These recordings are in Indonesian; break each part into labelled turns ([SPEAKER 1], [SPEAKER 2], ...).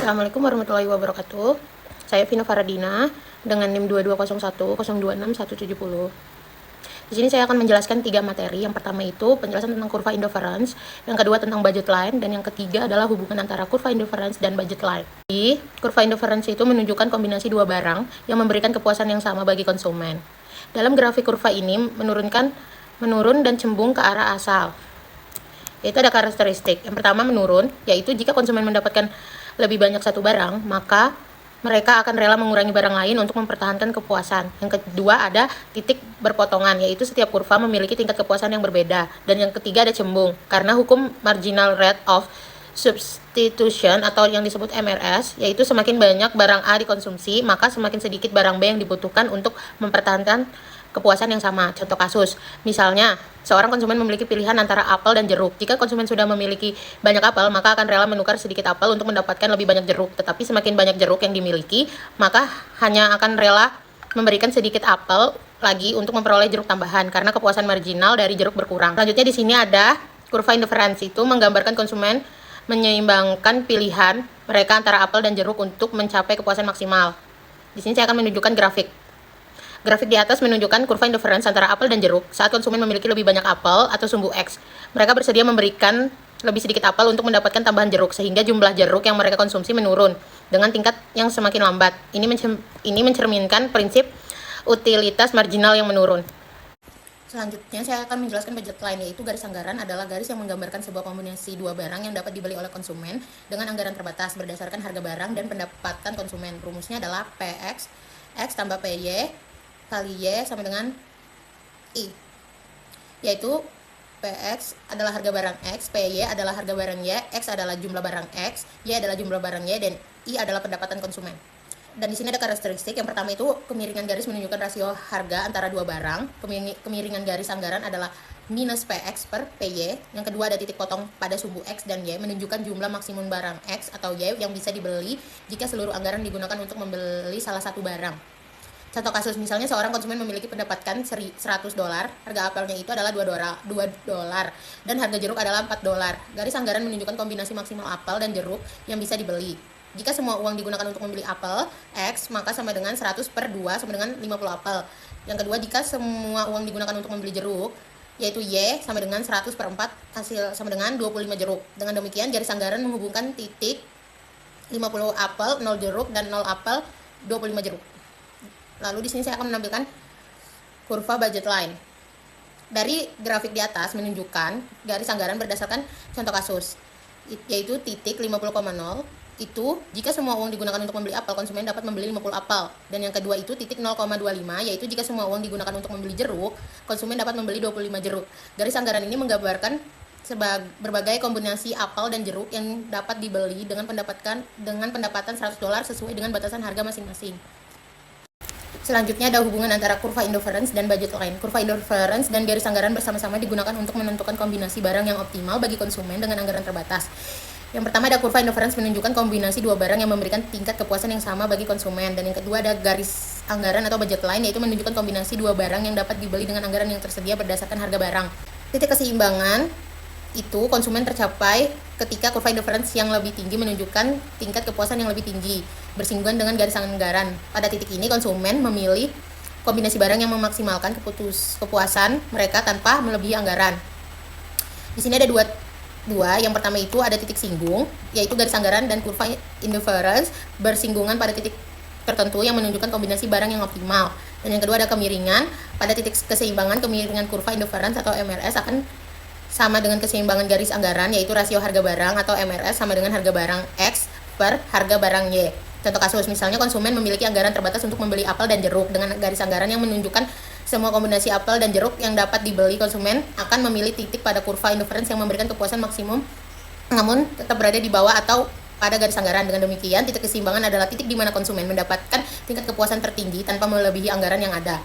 [SPEAKER 1] Assalamualaikum warahmatullahi wabarakatuh. Saya Vina Faradina dengan NIM 2201026170. Di sini saya akan menjelaskan 3 materi. Yang pertama itu penjelasan tentang kurva indifference, yang kedua tentang budget line, dan yang ketiga adalah hubungan antara kurva indifference dan budget line. Di kurva indifference itu menunjukkan kombinasi dua barang yang memberikan kepuasan yang sama bagi konsumen. Dalam grafik kurva ini menurun dan cembung ke arah asal. Yaitu ada karakteristik. Yang pertama menurun, yaitu jika konsumen mendapatkan lebih banyak satu barang, maka mereka akan rela mengurangi barang lain untuk mempertahankan kepuasan. Yang kedua ada titik berpotongan, yaitu setiap kurva memiliki tingkat kepuasan yang berbeda. Dan yang ketiga ada cembung, karena hukum marginal rate of substitution atau yang disebut MRS, yaitu semakin banyak barang A dikonsumsi, maka semakin sedikit barang B yang dibutuhkan untuk mempertahankan kepuasan yang sama. Contoh kasus, misalnya seorang konsumen memiliki pilihan antara apel dan jeruk. Jika konsumen sudah memiliki banyak apel, maka akan rela menukar sedikit apel untuk mendapatkan lebih banyak jeruk. Tetapi semakin banyak jeruk yang dimiliki, maka hanya akan rela memberikan sedikit apel lagi untuk memperoleh jeruk tambahan karena kepuasan marginal dari jeruk berkurang. Selanjutnya di sini ada kurva indifference, itu menggambarkan konsumen menyeimbangkan pilihan mereka antara apel dan jeruk untuk mencapai kepuasan maksimal. Di sini saya akan menunjukkan grafik. Grafik di atas menunjukkan kurva indifference antara apel dan jeruk saat konsumen memiliki lebih banyak apel atau sumbu X. Mereka bersedia memberikan lebih sedikit apel untuk mendapatkan tambahan jeruk, sehingga jumlah jeruk yang mereka konsumsi menurun dengan tingkat yang semakin lambat. Ini mencerminkan prinsip utilitas marginal yang menurun. Selanjutnya saya akan menjelaskan budget line, yaitu garis anggaran adalah garis yang menggambarkan sebuah kombinasi dua barang yang dapat dibeli oleh konsumen dengan anggaran terbatas berdasarkan harga barang dan pendapatan konsumen. Rumusnya adalah PX X tambah PY kali Y sama dengan I, yaitu PX adalah harga barang X, PY adalah harga barang Y, X adalah jumlah barang X, Y adalah jumlah barang Y, dan I adalah pendapatan konsumen. Dan di sini ada karakteristik. Yang pertama itu kemiringan garis menunjukkan rasio harga antara dua barang. Kemiringan garis anggaran adalah minus PX per PY. Yang kedua ada titik potong pada sumbu X dan Y menunjukkan jumlah maksimum barang X atau Y yang bisa dibeli jika seluruh anggaran digunakan untuk membeli salah satu barang. Contoh kasus, misalnya seorang konsumen memiliki pendapatan $100, harga apelnya itu adalah $2, dan harga jeruk adalah $4. Garis anggaran menunjukkan kombinasi maksimal apel dan jeruk yang bisa dibeli. Jika semua uang digunakan untuk membeli apel X, maka sama dengan 100 per 2 sama dengan 50 apel. Yang kedua, jika semua uang digunakan untuk membeli jeruk, yaitu Y sama dengan 100 per 4 hasil sama dengan 25 jeruk. Dengan demikian, garis anggaran menghubungkan titik 50 apel, 0 jeruk, dan 0 apel, 25 jeruk. Lalu di sini saya akan menampilkan kurva budget line. Dari grafik di atas menunjukkan garis anggaran berdasarkan contoh kasus, yaitu titik 50,0 itu jika semua uang digunakan untuk membeli apel, konsumen dapat membeli 50 apel. Dan yang kedua itu titik 0,25, yaitu jika semua uang digunakan untuk membeli jeruk, konsumen dapat membeli 25 jeruk. Garis anggaran ini menggambarkan berbagai kombinasi apel dan jeruk yang dapat dibeli dengan pendapatan $100 sesuai dengan batasan harga masing-masing. Selanjutnya ada hubungan antara kurva indifference dan budget line. Kurva indifference dan garis anggaran bersama-sama digunakan untuk menentukan kombinasi barang yang optimal bagi konsumen dengan anggaran terbatas. Yang pertama ada kurva indifference menunjukkan kombinasi dua barang yang memberikan tingkat kepuasan yang sama bagi konsumen. Dan yang kedua ada garis anggaran atau budget line, yaitu menunjukkan kombinasi dua barang yang dapat dibeli dengan anggaran yang tersedia berdasarkan harga barang. Titik keseimbangan itu konsumen tercapai ketika kurva indifference yang lebih tinggi menunjukkan tingkat kepuasan yang lebih tinggi bersinggungan dengan garis anggaran. Pada titik ini konsumen memilih kombinasi barang yang memaksimalkan kepuasan mereka tanpa melebihi anggaran. Di sini ada dua. Yang pertama itu ada titik singgung, yaitu garis anggaran dan kurva indifference bersinggungan pada titik tertentu yang menunjukkan kombinasi barang yang optimal. Dan yang kedua ada kemiringan. Pada titik keseimbangan, kemiringan kurva indifference atau MRS akan sama dengan keseimbangan garis anggaran, yaitu rasio harga barang atau MRS sama dengan harga barang X per harga barang Y. Contoh kasus, misalnya konsumen memiliki anggaran terbatas untuk membeli apel dan jeruk dengan garis anggaran yang menunjukkan semua kombinasi apel dan jeruk yang dapat dibeli, konsumen akan memilih titik pada kurva indifference yang memberikan kepuasan maksimum namun tetap berada di bawah atau pada garis anggaran. Dengan demikian, titik keseimbangan adalah titik di mana konsumen mendapatkan tingkat kepuasan tertinggi tanpa melebihi anggaran yang ada.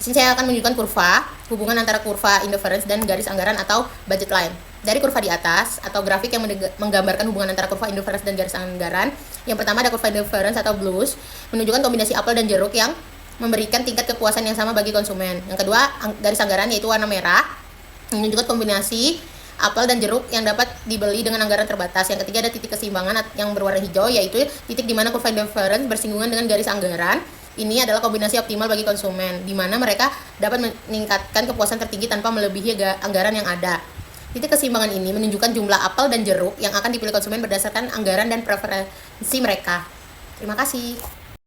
[SPEAKER 1] Di sini saya akan menunjukkan kurva, hubungan antara kurva indifference dan garis anggaran atau budget line. Dari kurva di atas atau grafik yang menggambarkan hubungan antara kurva indifference dan garis anggaran, yang pertama ada kurva indifference atau blues, menunjukkan kombinasi apel dan jeruk yang memberikan tingkat kepuasan yang sama bagi konsumen. Yang kedua, garis anggaran yaitu warna merah, menunjukkan kombinasi apel dan jeruk yang dapat dibeli dengan anggaran terbatas. Yang ketiga ada titik keseimbangan yang berwarna hijau, yaitu titik di mana kurva indifference bersinggungan dengan garis anggaran. Ini adalah kombinasi optimal bagi konsumen, di mana mereka dapat meningkatkan kepuasan tertinggi tanpa melebihi anggaran yang ada. Titik keseimbangan ini menunjukkan jumlah apel dan jeruk yang akan dipilih konsumen berdasarkan anggaran dan preferensi mereka. Terima kasih.